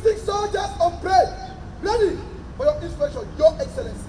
56 soldiers on parade, ready for your inspection, Your Excellency.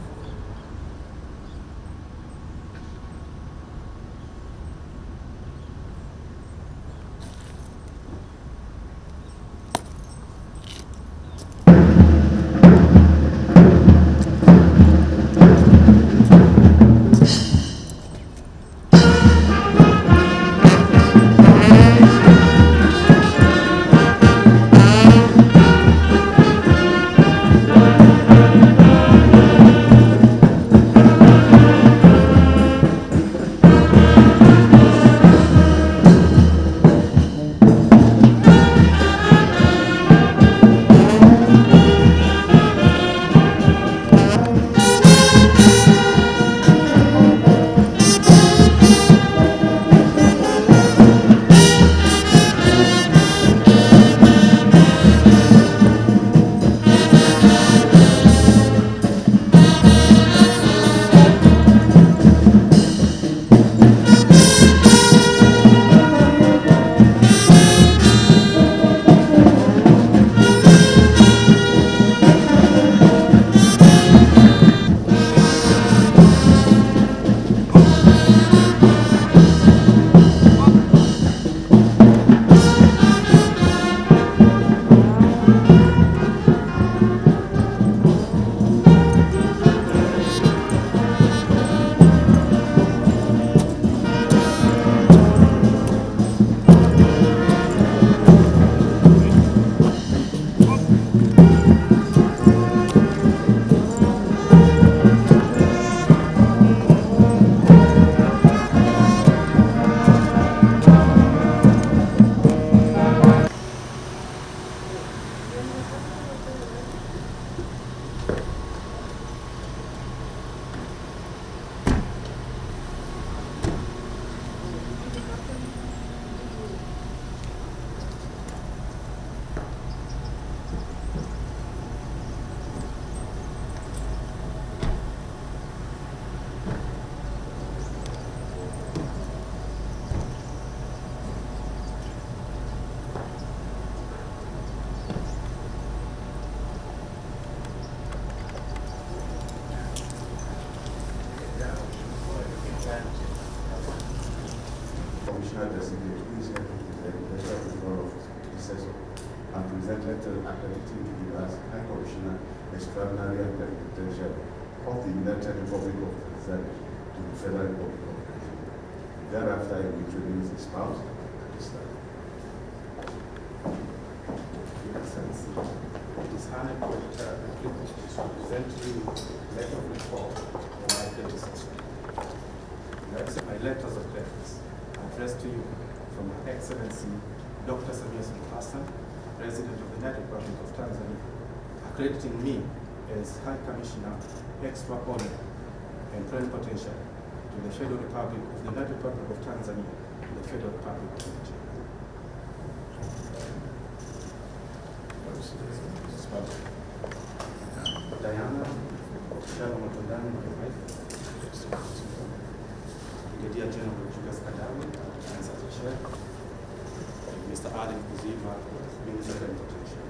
Commissioner Designate, who is here to present the special report of his predecessor and present letter accrediting him as High Commissioner Extraordinary and Plenipotentiary of the United Republic of Tanzania to the Federal Republic of Nigeria. Thereafter, he will introduce his spouse and his staff. Your Excellency, it is an honor and privilege to present to you a letter of report of my predecessor. My letters of credit addressed to you from Her Excellency Dr. Samia Suluhu Hassan, President of the United Republic of Tanzania, accrediting me as High Commissioner Extraordinary and Plenipotentiary to the Federal Republic of the United Republic of Tanzania and the Federal Republic of Nigeria. Diana, Shalom Matondani, my wife, Brigadier General Julius Kadawe, as a chair, and Mr. Adam Kuzima, Minister of Plenipotentiary.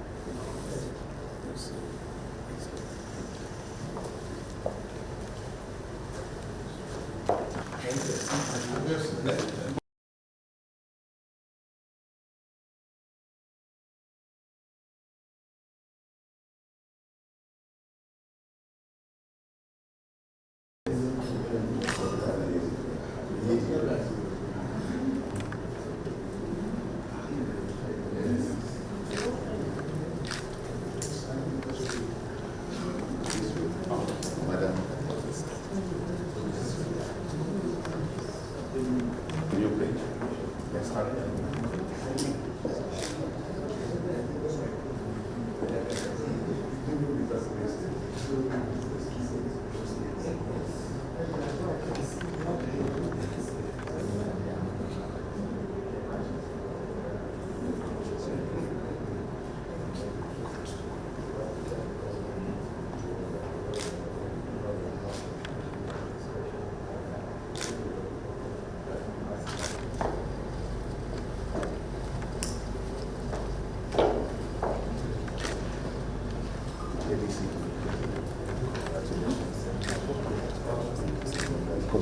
Thank you. Madam.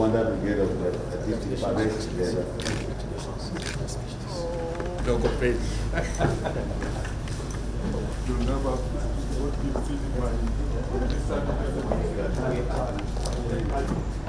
Commander Brigade of the department together. Don't go pay. You never what you see in my